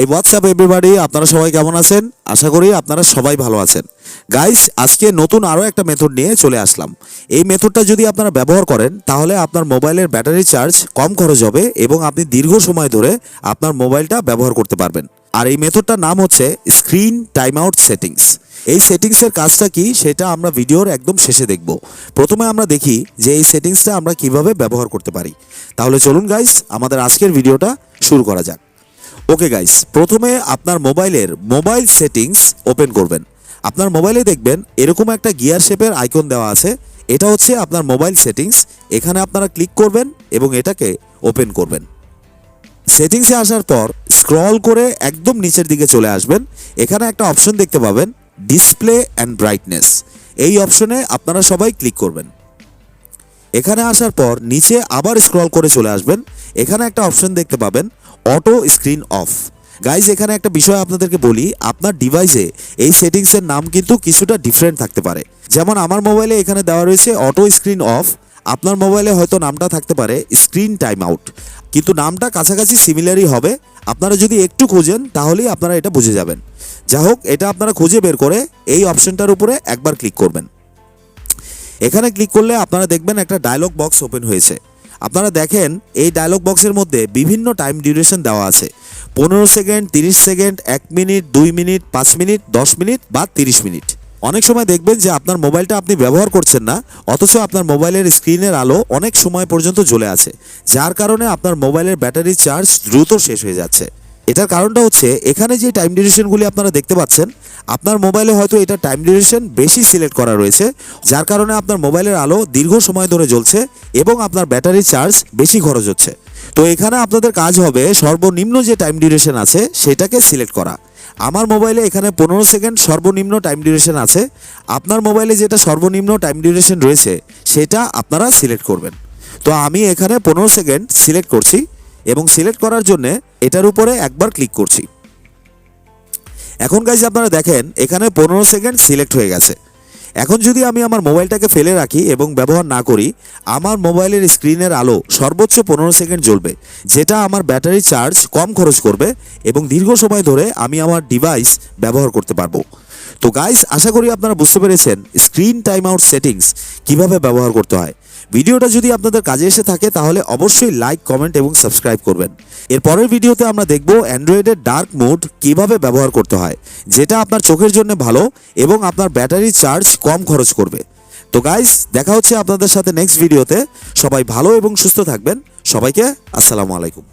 WhatsApp everybody, আপনারা সবাই কেমন আছেন? আশা করি আপনারা সবাই ভালো আছেন। গাইস, আজকে নতুন আরও একটা মেথড নিয়ে চলে আসলাম। এই মেথডটা যদি আপনারা ব্যবহার করেন তাহলে আপনার মোবাইলের ব্যাটারি চার্জ কম খরচ হবে এবং আপনি দীর্ঘ সময় ধরে আপনার মোবাইলটা ব্যবহার করতে পারবেন। আর এই মেথডটার নাম হচ্ছে স্ক্রিন টাইম আউট সেটিংস। এই সেটিংসের কাজটা কি সেটা আমরা ভিডিওর একদম শেষে দেখব। প্রথমে আমরা দেখি যে এই সেটিংসটা আমরা কিভাবে ব্যবহার করতে পারি। তাহলে চলুন গাইস, আমাদের আজকের ভিডিওটা শুরু করা যাক। ওকে গাইস, প্রথমে আপনার মোবাইল সেটিংস ওপেন করবেন। আপনার মোবাইলে দেখবেন এরকম একটা গিয়ার শেপের আইকন দেওয়া আছে। এটা হচ্ছে আপনার মোবাইল সেটিংস। এখানে আপনারা ক্লিক করবেন এবং এটাকে ওপেন করবেন। সেটিংসে আসার পর স্ক্রল করে একদম নিচের দিকে চলে আসবেন। এখানে একটা অপশন দেখতে পাবেন, ডিসপ্লে অ্যান্ড ব্রাইটনেস। এই অপশনে আপনারা সবাই ক্লিক করবেন। এখানে আসার পর নিচে আবার স্ক্রল করে চলে আসবেন। এখানে একটা অপশন দেখতে পাবেন, অটো স্ক্রিন অফ। গাইজ, এখানে একটা বিষয় আপনাদেরকে বলি, আপনার ডিভাইসে এই সেটিংসের নাম কিন্তু কিছুটা ডিফারেন্ট থাকতে পারে। যেমন আমার মোবাইলে এখানে দেওয়া রয়েছে অটো স্ক্রিন অফ, আপনার মোবাইলে হয়তো নামটা থাকতে পারে স্ক্রিন টাইম আউট, কিন্তু নামটা কাছাকাছি সিমিলারই হবে। আপনারা যদি একটু খোঁজেন তাহলেই আপনারা এটা বুঝে যাবেন। যা হোক, এটা আপনারা খুঁজে বের করে এই অপশনটার উপরে একবার ক্লিক করবেন। এখানে ক্লিক করলে আপনারা দেখবেন একটা ডায়লগ বক্স ওপেন হয়েছে। আপনারা দেখেন এই ডায়লগ বক্সের মধ্যে বিভিন্ন টাইম ডিউরেশন দেওয়া আছে, 15 second, 30 second, 1 minute, 2 minute, 5 minute, 10 minute বা 30 মিনিট। অনেক সময় দেখবেন যে আপনার মোবাইলটা আপনি ব্যবহার করছেন না, অথচ আপনার মোবাইলের স্ক্রিনের আলো অনেক সময় পর্যন্ত জ্বলে আছে, যার কারণে আপনার মোবাইলের ব্যাটারি চার্জ দ্রুত শেষ হয়ে যাচ্ছে। এটার কারণটা হচ্ছে এখানে যে টাইম ডিউরেশনগুলি আপনারা দেখতে পাচ্ছেন, আপনার মোবাইলে হয়তো এটা টাইম ডিউরেশন বেশি সিলেক্ট করা রয়েছে, যার কারণে আপনার মোবাইলের আলো দীর্ঘ সময় ধরে জ্বলছে এবং আপনার ব্যাটারি চার্জ বেশি খরচ হচ্ছে। তো এখানে আপনাদের কাজ হবে সর্বনিম্ন যে টাইম ডিউরেশন আছে সেটাকে সিলেক্ট করা। আমার মোবাইলে এখানে 15 সেকেন্ড সর্বনিম্ন টাইম ডিউরেশন আছে। আপনার মোবাইলে যেটা সর্বনিম্ন টাইম ডিউরেশন রয়েছে সেটা আপনারা সিলেক্ট করবেন। তো আমি এখানে 15 সেকেন্ড সিলেক্ট করছি এবং সিলেক্ট করার জন্য এটার উপরে একবার ক্লিক করছি। এখন গাইজ, আপনারা দেখেন এখানে 15 সেকেন্ড সিলেক্ট হয়ে গেছে। এখন যদি আমি আমার মোবাইলটাকে ফেলে রাখি এবং ব্যবহার না করি, আমার মোবাইলের স্ক্রিনের আলো সর্বোচ্চ 15 সেকেন্ড জ্বলবে, যেটা আমার ব্যাটারি চার্জ কম খরচ করবে এবং দীর্ঘ সময় ধরে আমি আমার ডিভাইস ব্যবহার করতে পারবো। তো গাইজ, আশা করি আপনারা বুঝতে পেরেছেন স্ক্রিন টাইম আউট সেটিংস কীভাবে ব্যবহার করতে হয়। ভিডিওটা যদি আপনাদের কাজে এসে থাকে তাহলে অবশ্যই লাইক, কমেন্ট এবং সাবস্ক্রাইব করবেন। এর পরের ভিডিওতে আমরা দেখব অ্যান্ড্রয়েডের ডার্ক মোড কিভাবে ব্যবহার করতে হয়, যেটা আপনার চোখের জন্য ভালো এবং আপনার ব্যাটারি চার্জ কম খরচ করবে। তো গাইস, দেখা হচ্ছে আপনাদের সাথে নেক্সট ভিডিওতে। সবাই ভালো এবং সুস্থ থাকবেন। সবাইকে আসসালামু আলাইকুম।